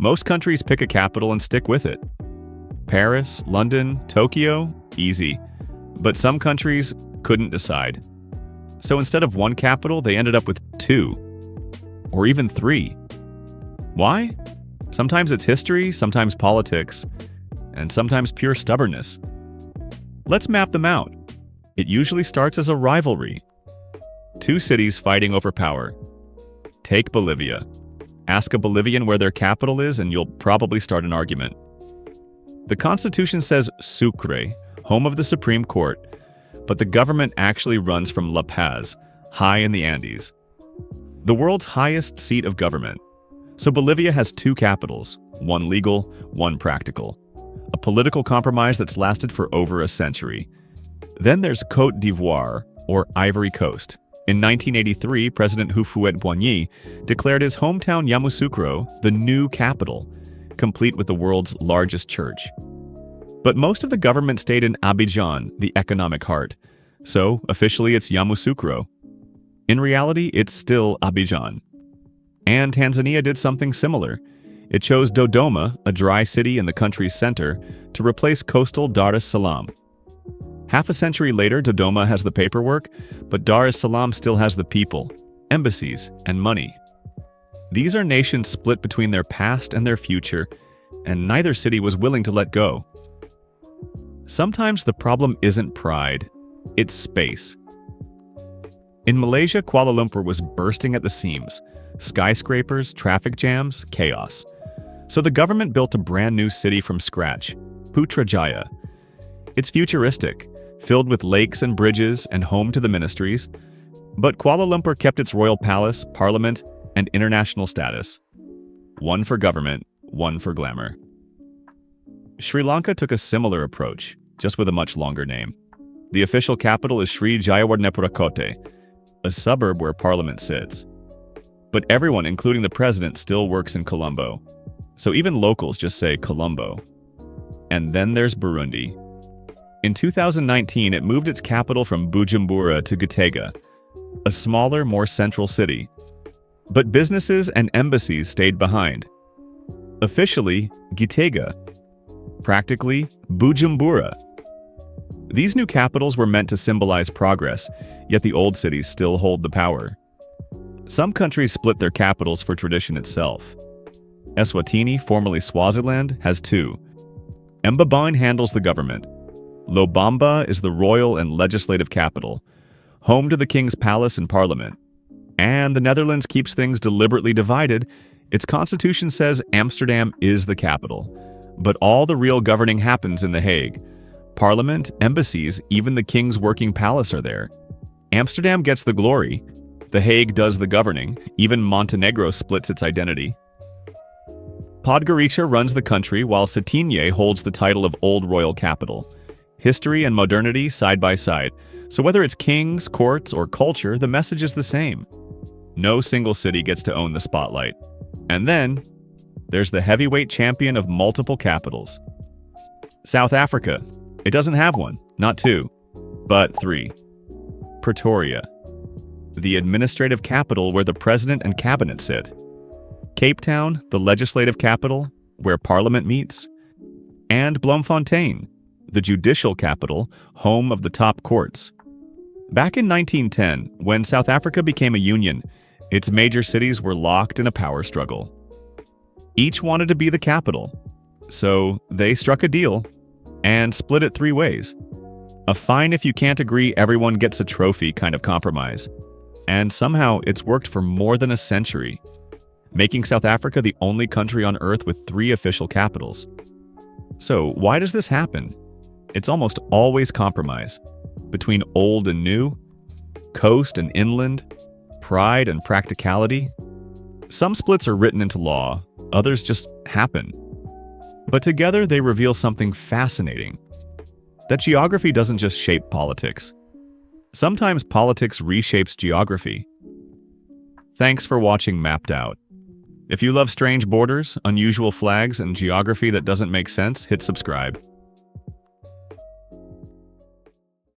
Most countries pick a capital and stick with it. Paris, London, Tokyo, easy. But some countries couldn't decide. So instead of one capital, they ended up with two, or even three. Why? Sometimes it's history, sometimes politics, and sometimes pure stubbornness. Let's map them out. It usually starts as a rivalry. Two cities fighting over power. Take Bolivia. Ask a Bolivian where their capital is and you'll probably start an argument. The Constitution says Sucre, home of the Supreme Court, but the government actually runs from La Paz, high in the Andes. The world's highest seat of government. So Bolivia has two capitals, one legal, one practical. A political compromise that's lasted for over a century. Then there's Côte d'Ivoire, or Ivory Coast. In 1983, President Houphouët-Boigny declared his hometown Yamoussoukro the new capital, complete with the world's largest church. But most of the government stayed in Abidjan, the economic heart. So, officially it's Yamoussoukro. In reality, it's still Abidjan. And Tanzania did something similar. It chose Dodoma, a dry city in the country's center, to replace coastal Dar es Salaam. Half a century later, Dodoma has the paperwork, but Dar es Salaam still has the people, embassies, and money. These are nations split between their past and their future, and neither city was willing to let go. Sometimes the problem isn't pride, it's space. In Malaysia, Kuala Lumpur was bursting at the seams. Skyscrapers, traffic jams, chaos. So the government built a brand new city from scratch, Putrajaya. It's futuristic, filled with lakes and bridges and home to the ministries, but Kuala Lumpur kept its royal palace, parliament, and international status. One for government, one for glamour. Sri Lanka took a similar approach, just with a much longer name. The official capital is Sri Jayawardenepura, a suburb where parliament sits. But everyone, including the president, still works in Colombo. So even locals just say Colombo. And then there's Burundi. In 2019, it moved its capital from Bujumbura to Gitega, a smaller, more central city. But businesses and embassies stayed behind. Officially, Gitega. Practically, Bujumbura. These new capitals were meant to symbolize progress, yet the old cities still hold the power. Some countries split their capitals for tradition itself. Eswatini, formerly Swaziland, has two. Mbabane handles the government. Lobamba is the royal and legislative capital, home to the king's palace and parliament. And the Netherlands keeps things deliberately divided. Its constitution says Amsterdam is the capital, but all the real governing happens in The Hague. Parliament, embassies, even the king's working palace are there. Amsterdam gets the glory. The Hague does the governing. Even Montenegro splits its identity. Podgorica runs the country while Cetinje holds the title of Old Royal Capital. History and modernity side by side. So whether it's kings, courts, or culture, the message is the same. No single city gets to own the spotlight. And then, there's the heavyweight champion of multiple capitals. South Africa. It doesn't have one, not two, but three. Pretoria. The administrative capital where the president and cabinet sit. Cape Town, the legislative capital, where parliament meets. And Bloemfontein, the judicial capital, home of the top courts. Back in 1910, when South Africa became a union, its major cities were locked in a power struggle. Each wanted to be the capital, so they struck a deal and split it three ways. A fine if you can't agree, everyone gets a trophy kind of compromise. And somehow it's worked for more than a century, making South Africa the only country on earth with three official capitals. So why does this happen? It's almost always compromise. Between old and new, coast and inland, pride and practicality. Some splits are written into law, others just happen. But together they reveal something fascinating. That geography doesn't just shape politics. Sometimes politics reshapes geography. Thanks for watching Mapped Out. If you love strange borders, unusual flags, and geography that doesn't make sense, hit subscribe.